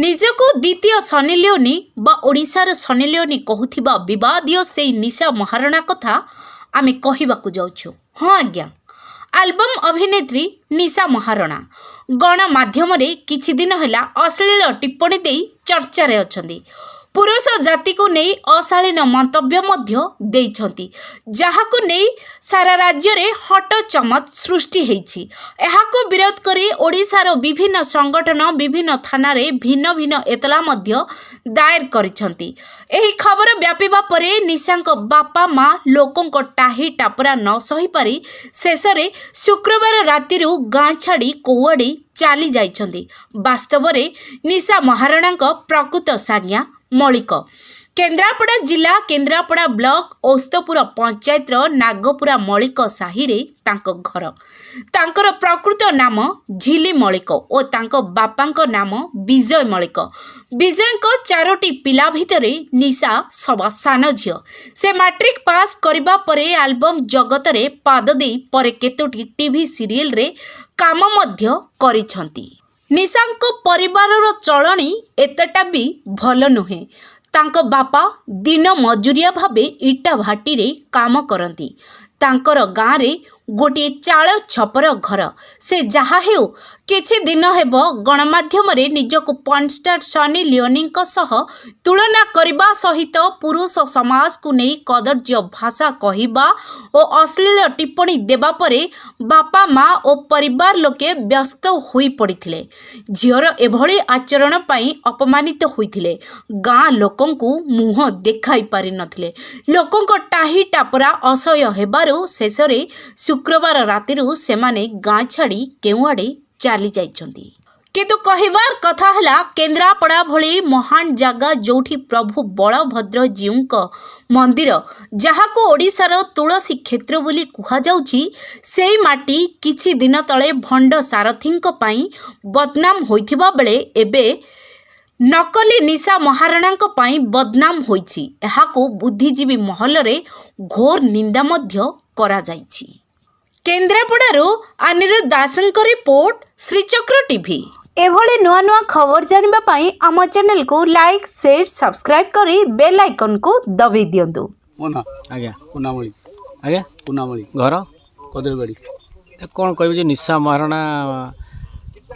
ନିଜକୁ ଦ୍ୱିତୀୟ ସନି ଲିଓନି ବା ଓଡ଼ିଶାର ସନି ଲିଓନି କହୁଥିବା ବିବାଦୀୟ ସେଇ ନିଶା ମହାରଣା କଥା ଆମେ କହିବାକୁ ଯାଉଛୁ। ହଁ ଆଜ୍ଞା, ଆଲବମ୍ ଅଭିନେତ୍ରୀ ନିଶା ମହାରଣା ଗଣମାଧ୍ୟମରେ କିଛି ଦିନ ହେଲା ଅଶ୍ଳୀଳ ଟିପ୍ପଣୀ ଦେଇ ଚର୍ଚ୍ଚାରେ ଅଛନ୍ତି। ପୁରୁଷ ଜାତିକୁ ନେଇ ଅଶାଳୀନ ମନ୍ତବ୍ୟ ମଧ୍ୟ ଦେଇଛନ୍ତି, ଯାହାକୁ ନେଇ ସାରା ରାଜ୍ୟରେ ହଟଚମଟ ସୃଷ୍ଟି ହୋଇଛି। ଏହାକୁ ବିରୋଧ କରି ଓଡ଼ିଶାର ବିଭିନ୍ନ ସଂଗଠନ ବିଭିନ୍ନ ଥାନାରେ ଭିନ୍ନ ଭିନ୍ନ ଏତଲା ମଧ୍ୟ ଦାୟର କରିଛନ୍ତି। ଏହି ଖବର ବ୍ୟାପିବା ପରେ ନିଶାଙ୍କ ବାପା ମା ଲୋକଙ୍କ ଟାହି ଟାପରା ନ ସହିପାରି ଶେଷରେ ଶୁକ୍ରବାର ରାତିରୁ ଗାଁ ଛାଡ଼ି କୋଉଆଡ଼େ ଚାଲି ଯାଇଛନ୍ତି। ବାସ୍ତବରେ ନିଶା ମହାରଣାଙ୍କ ପ୍ରକୃତ ସାଜ୍ଞା ମଳିକ କେନ୍ଦ୍ରାପଡ଼ା ଜିଲ୍ଲା କେନ୍ଦ୍ରାପଡ଼ା ବ୍ଲକ ଔସ୍ତପୁର ପଞ୍ଚାୟତର ନାଗପୁରା ମଳିକ ସାହିରେ ତାଙ୍କ ଘର। ତାଙ୍କର ପ୍ରକୃତ ନାମ ଝିଲି ମଳିକ ଓ ତାଙ୍କ ବାପାଙ୍କ ନାମ ବିଜୟ ମଳିକ। ବିଜୟଙ୍କ 4ଟି ପିଲା ଭିତରେ ନିଶା ସବା ସାନ ଝିଅ। ସେ ମାଟ୍ରିକ ପାସ୍ କରିବା ପରେ ଆଲବମ୍ ଜଗତରେ ପାଦ ଦେଇ ପରେ କେତୋଟି ଟିଭି ସିରିଏଲରେ କାମ ମଧ୍ୟ କରିଛନ୍ତି। ନିଶାଙ୍କ ପରିବାରର ଚଳଣି ଏତେଟା ବି ଭଲ ନୁହେଁ। ତାଙ୍କ ବାପା ଦିନ ମଜୁରିଆ ଭାବେ ଇଟା ଭାଟିରେ କାମ କରନ୍ତି। ତାଙ୍କର ଗାଁରେ ଗୋଟିଏ ଚାଳ ଛପର ଘର। ସେ ଯାହା ହେଉ କିଛି ଦିନ ହେବ ଗଣମାଧ୍ୟମରେ ନିଜକୁ ପର୍ଣ୍ଣଷ୍ଟାର ସନି ଲିଓନିଙ୍କ ସହ ତୁଳନା କରିବା ସହିତ ପୁରୁଷ ସମାଜକୁ ନେଇ କଦର୍ଯ୍ୟ ଭାଷା କହିବା ଓ ଅଶ୍ଳୀଳ ଟିପ୍ପଣୀ ଦେବା ପରେ ବାପା ମା ଓ ପରିବାର ଲୋକେ ବ୍ୟସ୍ତ ହୋଇପଡ଼ିଥିଲେ। ଝିଅର ଏଭଳି ଆଚରଣ ପାଇଁ ଅପମାନିତ ହୋଇଥିଲେ। ଗାଁ ଲୋକଙ୍କୁ ମୁହଁ ଦେଖାଇ ପାରିନଥିଲେ। ଲୋକଙ୍କ ଟାହି ଟାପରା ଅସହ୍ୟ ହେବାରୁ ଶେଷରେ ଶୁକ୍ରବାର ରାତିରୁ ସେମାନେ ଗାଁ ଛାଡ଼ି କେଉଁଆଡ଼େ ଚାଲି ଯାଇଛନ୍ତି। କିନ୍ତୁ କହିବାର କଥା ହେଲା, କେନ୍ଦ୍ରାପଡ଼ା ଭଳି ମହାନ ଜାଗା ଯେଉଁଠି ପ୍ରଭୁ ବଳଭଦ୍ରଜୀଉଙ୍କ ମନ୍ଦିର, ଯାହାକୁ ଓଡ଼ିଶାର ତୁଳସୀ କ୍ଷେତ୍ର ବୋଲି କୁହାଯାଉଛି, ସେଇ ମାଟି କିଛି ଦିନ ତଳେ ଭଣ୍ଡ ସାରଥୀଙ୍କ ପାଇଁ ବଦନାମ ହୋଇଥିବା ବେଳେ ଏବେ ନକଲି ନିଶା ମହାରଣାଙ୍କ ପାଇଁ ବଦନାମ ହୋଇଛି। ଏହାକୁ ବୁଦ୍ଧିଜୀବୀ ମହଲରେ ଘୋର ନିନ୍ଦା ମଧ୍ୟ କରାଯାଇଛି। କେନ୍ଦ୍ରାପଡ଼ାରୁ ଅନିରୁଦ୍ଧ ଦାସଙ୍କ ରିପୋର୍ଟ, ଶ୍ରୀଚକ୍ର ଟିଭି। ଏଭଳି ନୂଆ ନୂଆ ଖବର ଜାଣିବା ପାଇଁ ଆମ ଚ୍ୟାନେଲକୁ ଲାଇକ୍ ସେୟାର ସବସ୍କ୍ରାଇବ୍ କରି ବେଲ୍ ଆଇକନ୍କୁ ଦବାଇ ଦିଅନ୍ତୁ। ଆଜ୍ଞା ପୁନାମଳି ଆଜ୍ଞା ପୁନାମଳି ଘର କଦଳୀବାଡ଼ି। କ'ଣ କହିବେ ଯେ ନିଶା ମହାରଣା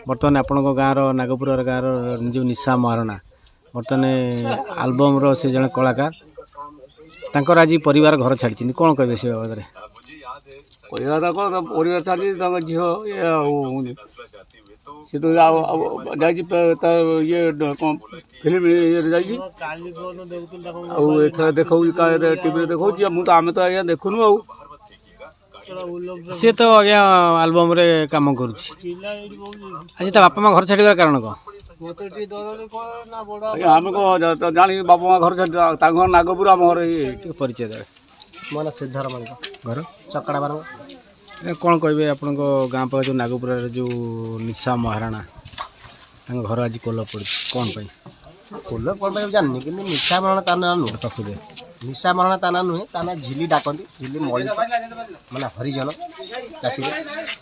ବର୍ତ୍ତମାନ ଆପଣଙ୍କ ଗାଁର ନାଗପୁର ଗାଁର ଯେଉଁ ନିଶା ମହାରଣା ବର୍ତ୍ତମାନ ଆଲବମ୍ର ସେ ଜଣେ କଳାକାର, ତାଙ୍କର ଆଜି ପରିବାର ଘର ଛାଡ଼ିଛନ୍ତି, କ'ଣ କହିବେ ସେ ବାବଦରେ? କହିବା ତାଙ୍କ ପରିବାର ଛାଡ଼ିଛି, ତାଙ୍କ ଝିଅ ସେ ତ ଯାଇଛି ତା ଇଏ କ'ଣ ଫିଲ୍ମ ଇଏରେ ଯାଇଛି, ଆଉ ଏଥର ଦେଖାଉଛି ଟିଭିରେ ଦେଖାଉଛି। ଆମେ ତ ଆଜ୍ଞା ଦେଖୁନୁ। ଆଉ ସିଏ ତ ଆଜ୍ଞା ଆଲବମ୍ରେ କାମ କରୁଛି। ଆଜି ତା ବାପା ମା ଘର ଛାଡ଼ିବାର କାରଣ କ'ଣ? ଆଜ୍ଞା ଆମେ କ'ଣ ଜାଣି ବାପା ମା ଘର ଛାଡ଼ି, ତାଙ୍କ ଘର ନାଗପୁର, ଆମ ଘର ଇଏ। ଟିକେ ପରିଚୟ ଦେବେ। ମୋ ନାଁ ସିଦ୍ଧାର ମାଲିକ, ଘର ଚକଡ଼ା ବାରଙ୍ଗ। କ'ଣ କହିବେ ଆପଣଙ୍କ ଗାଁ ପାଖରେ ଯେଉଁ ନାଗପୁରରେ ଯେଉଁ ନିଶା ମହାରଣା, ତାଙ୍କ ଘର ଆଜି କୋଲ ପଡ଼ିଛି, କ'ଣ ପାଇଁ? ଫୁଲ କ'ଣ ପାଇଁ ଜାଣିନି, କିନ୍ତୁ ନିଶା ମରଣ ତା ନାଁ ନୁହେଁ। ପାଖରେ ନିଶା ମରଣ ତା ନାଁ ନୁହେଁ, ତା ନାଁ ଝିଲି ଡାକନ୍ତି। ଝିଲି ମଳିକ ମାନେ ହରିଜନ ଜାତିରେ।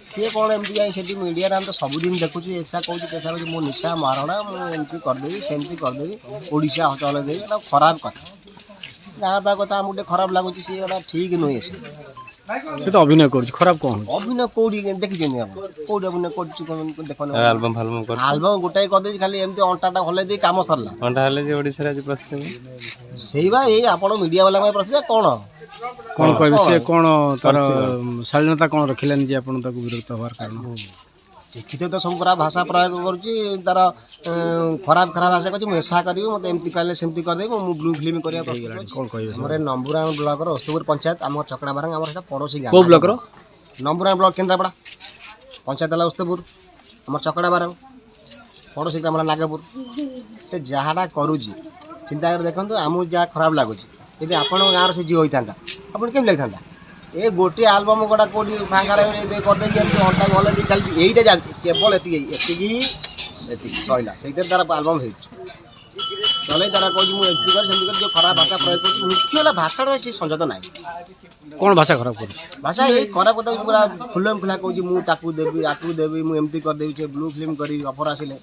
ସିଏ କ'ଣ ଏମିତି ଯାଇ ସେଠି ମିଡ଼ିଆରେ ଆମେ ତ ସବୁଦିନ ଦେଖୁଛୁ, ଏସା କହୁଛି ତେସା କହୁଛି, ମୁଁ ନିଶା ମହାରଣା, ମୁଁ ଏମିତି କରିଦେବି ସେମିତି କରିଦେବି, ଓଡ଼ିଶା ଚଳେଇ ଦେବି। ଏଟା ଖରାପ କଥା। ଗାଁ ପାଖ କଥା ଆମକୁ ଟିକେ ଖରାପ ଲାଗୁଛି। ସିଏ ଏଟା ଠିକ୍ ନୁହେଁ। ସେ ତ ଅଭିନୟ କରୁଛି, ଖରାପ କ'ଣ? ଅଭିନୟ କୋଉଠି ଦେଖିଛନ୍ତି ଆପଣ? କୋଉଠି ଅଭିନୟ କରୁଛି ଦେଖନ୍ତୁ? ଆଲବମ୍ ଗୋଟାଏ କରିଦେଇଛି, ଖାଲି ଏମିତି ଅଣ୍ଟାଟା ହଲେଇ ଦେଇ କାମ ସରିଲା। ଘଣ୍ଟା ହେଲେ ଯେ ଓଡ଼ିଶାରେ ଆଜି ପ୍ରସିଦ୍ଧ। ସେଇ ବା ଏଇ ଆପଣ ମିଡ଼ିଆ ବାଲା ପାଇଁ ପ୍ରସିଦ୍ଧ। କ'ଣ କହିବେ? ସେ କ'ଣ ତାର ଶାଳୀନତା କ'ଣ ରଖିଲାନି ଯେ ଆପଣ ତାକୁ ବିରକ୍ତ ହେବାର କାରଣ? ଦେଖିତେ ତ ସବୁ ପୁରା ଭାଷା ପ୍ରୟୋଗ କରୁଛି, ତାର ଖରାପ ଭାଷା କରୁଛି। ମୁଁ ଏସା କରିବି, ମୋତେ ଏମିତି କହିଲେ ସେମିତି କରିଦେବି, ମୁଁ ବ୍ଲୁ ଫିଲ୍ମ କରିବା ପ୍ରସ୍ତୁତ ଅଛି। କ'ଣ କହିବେ? ଆମର ନମ୍ବୁରା ବ୍ଲକର ଔସ୍ତପୁର ପଞ୍ଚାୟତ, ଆମର ଚକଡ଼ା ବାରଙ୍ଗ, ଆମର ସେଟା ପଡ଼ୋଶୀ ଗାଁ। କେଉଁ ବ୍ଲକର? ନମ୍ବୁରା ବ୍ଲକ କେନ୍ଦ୍ରାପଡ଼ା, ପଞ୍ଚାୟତ ହେଲା ଔସ୍ତପୁର, ଆମର ଚକଡ଼ା ବାରଙ୍ଗ, ପଡ଼ୋଶୀ ଗ୍ରାମ ହେଲା ନାଗପୁର। ସେ ଯାହାଟା କରୁଛି ଚିନ୍ତା କରି ଦେଖନ୍ତୁ। ଆମକୁ ଯାହା ଖରାପ ଲାଗୁଛି, ଯଦି ଆପଣଙ୍କ ଗାଁର ସେ ଝିଅ ହୋଇଥାନ୍ତା ଆପଣଙ୍କୁ କେମିତି ଲାଗିଥାନ୍ତା? ଏ ଗୋଟିଏ ଆଲବମ୍ ଗୋଟା କେଉଁଠି ଫାଙ୍କାରେ କରିଦେଇକି ଏମିତି ଅଣ୍ଟା ଭଲ ଦେଇ ଖାଲି ଏଇଟା ଜାଣିଛି, କେବଳ ଏତିକି ସଇଲା। ସେଇଥିରେ ତାର ଆଲବମ୍ ହେଉଛି ଚଲେଇ, ତାର କହୁଛି ମୁଁ ଏମିତି କରି ସେମିତି କରି, ଯେଉଁ ଖରାପ ଭାଷା ପ୍ରୟୋଗ କରୁଛି। ମୁଖ୍ୟ ହେଲା ଭାଷାଟା ସେ ସଂଯତ ନାହିଁ। କ'ଣ ଭାଷା ଖରାପ କରୁଛି? ଭାଷା ଏଇ ଖରାପ କଥା ପୁରା ଫୁଲା କହୁଛି, ମୁଁ ତାକୁ ଦେବି ଆକୁ ଦେବି, ମୁଁ ଏମିତି କରିଦେବି, ସେ ବ୍ଲୁ ଫିଲ୍ମ କରି ଅଫର ଆସିଲେ